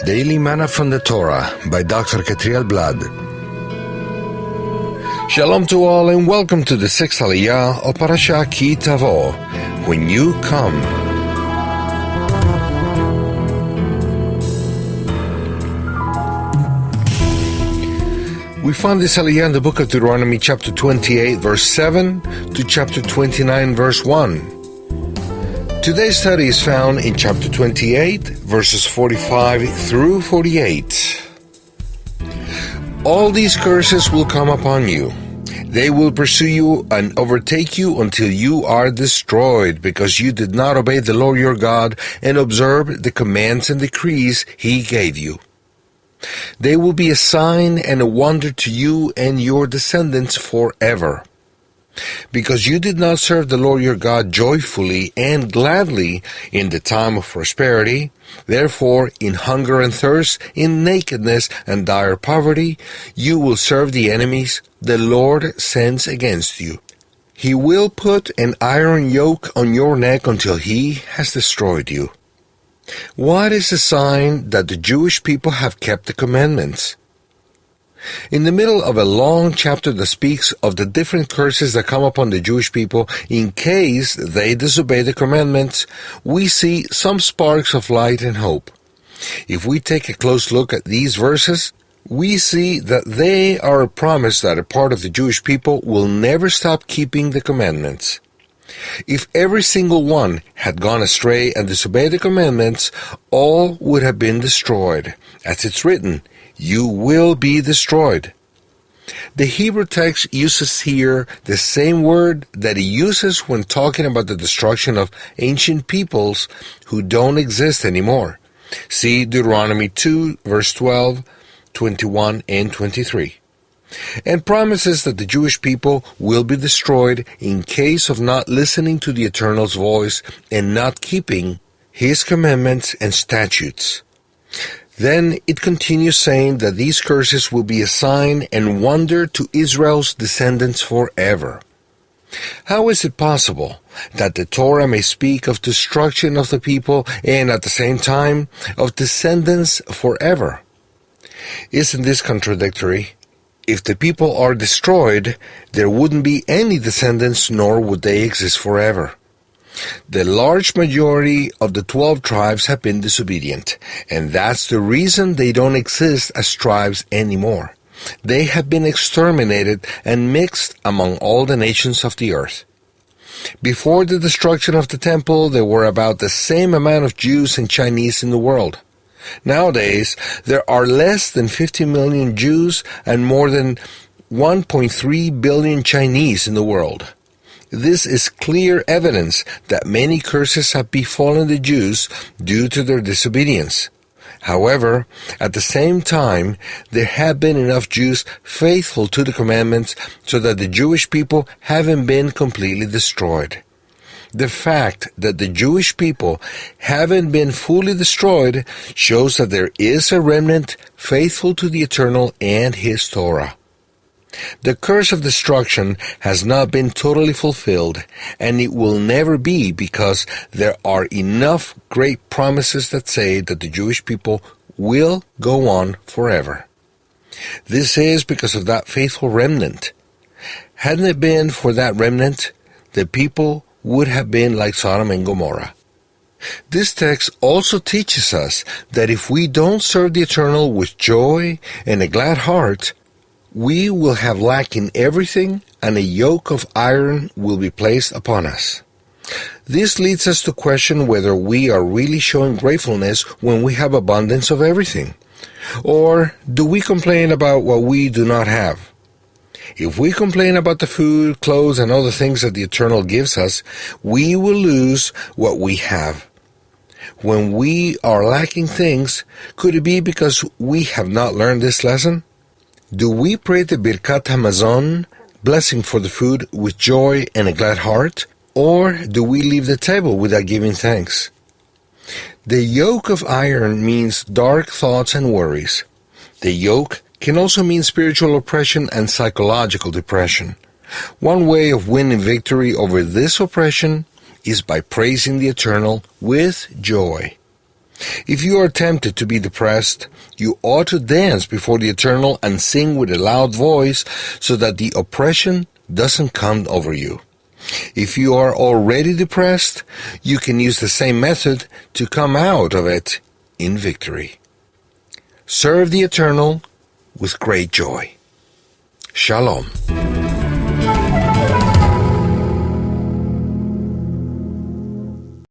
Daily Manna from the Torah by Dr. Ketriel Blad. Shalom to all and welcome to the 6th Aliyah of Parashat Tavoh, When You Come. We found this Aliyah in the book of Deuteronomy chapter 28 verse 7 to chapter 29 verse 1. Today's study is found in chapter 28, verses 45 through 48. All these curses will come upon you. They will pursue you and overtake you until you are destroyed, because you did not obey the Lord your God and observe the commands and decrees He gave you. They will be a sign and a wonder to you and your descendants forever. Because you did not serve the Lord your God joyfully and gladly in the time of prosperity, therefore in hunger and thirst, in nakedness and dire poverty, you will serve the enemies the Lord sends against you. He will put an iron yoke on your neck until He has destroyed you. What is the sign that the Jewish people have kept the commandments? In the middle of a long chapter that speaks of the different curses that come upon the Jewish people in case they disobey the commandments, we see some sparks of light and hope. If we take a close look at these verses, we see that they are a promise that a part of the Jewish people will never stop keeping the commandments. If every single one had gone astray and disobeyed the commandments, all would have been destroyed. As it's written, you will be destroyed. The Hebrew text uses here the same word that he uses when talking about the destruction of ancient peoples who don't exist anymore. See Deuteronomy 2, verse 12, 21, and 23. And promises that the Jewish people will be destroyed in case of not listening to the Eternal's voice and not keeping His commandments and statutes. Then it continues saying that these curses will be a sign and wonder to Israel's descendants forever. How is it possible that the Torah may speak of destruction of the people and at the same time of descendants forever? Isn't this contradictory? If the people are destroyed, there wouldn't be any descendants, nor would they exist forever. The large majority of the 12 tribes have been disobedient, and that's the reason they don't exist as tribes anymore. They have been exterminated and mixed among all the nations of the earth. Before the destruction of the temple, there were about the same amount of Jews and Chinese in the world. Nowadays, there are less than 50 million Jews and more than 1.3 billion Chinese in the world. This is clear evidence that many curses have befallen the Jews due to their disobedience. However, at the same time, there have been enough Jews faithful to the commandments so that the Jewish people haven't been completely destroyed. The fact that the Jewish people haven't been fully destroyed shows that there is a remnant faithful to the Eternal and His Torah. The curse of destruction has not been totally fulfilled, and it will never be, because there are enough great promises that say that the Jewish people will go on forever. This is because of that faithful remnant. Hadn't it been for that remnant, the people would have been like Sodom and Gomorrah. This text also teaches us that if we don't serve the Eternal with joy and a glad heart, we will have lack in everything, and a yoke of iron will be placed upon us. This leads us to question whether we are really showing gratefulness when we have abundance of everything. Or do we complain about what we do not have? If we complain about the food, clothes, and other things that the Eternal gives us, we will lose what we have. When we are lacking things, could it be because we have not learned this lesson? Do we pray the Birkat HaMazon, blessing for the food, with joy and a glad heart? Or do we leave the table without giving thanks? The yoke of iron means dark thoughts and worries. The yoke can also mean spiritual oppression and psychological depression. One way of winning victory over this oppression is by praising the Eternal with joy. If you are tempted to be depressed, you ought to dance before the Eternal and sing with a loud voice so that the oppression doesn't come over you. If you are already depressed, you can use the same method to come out of it in victory. Serve the Eternal with great joy. Shalom.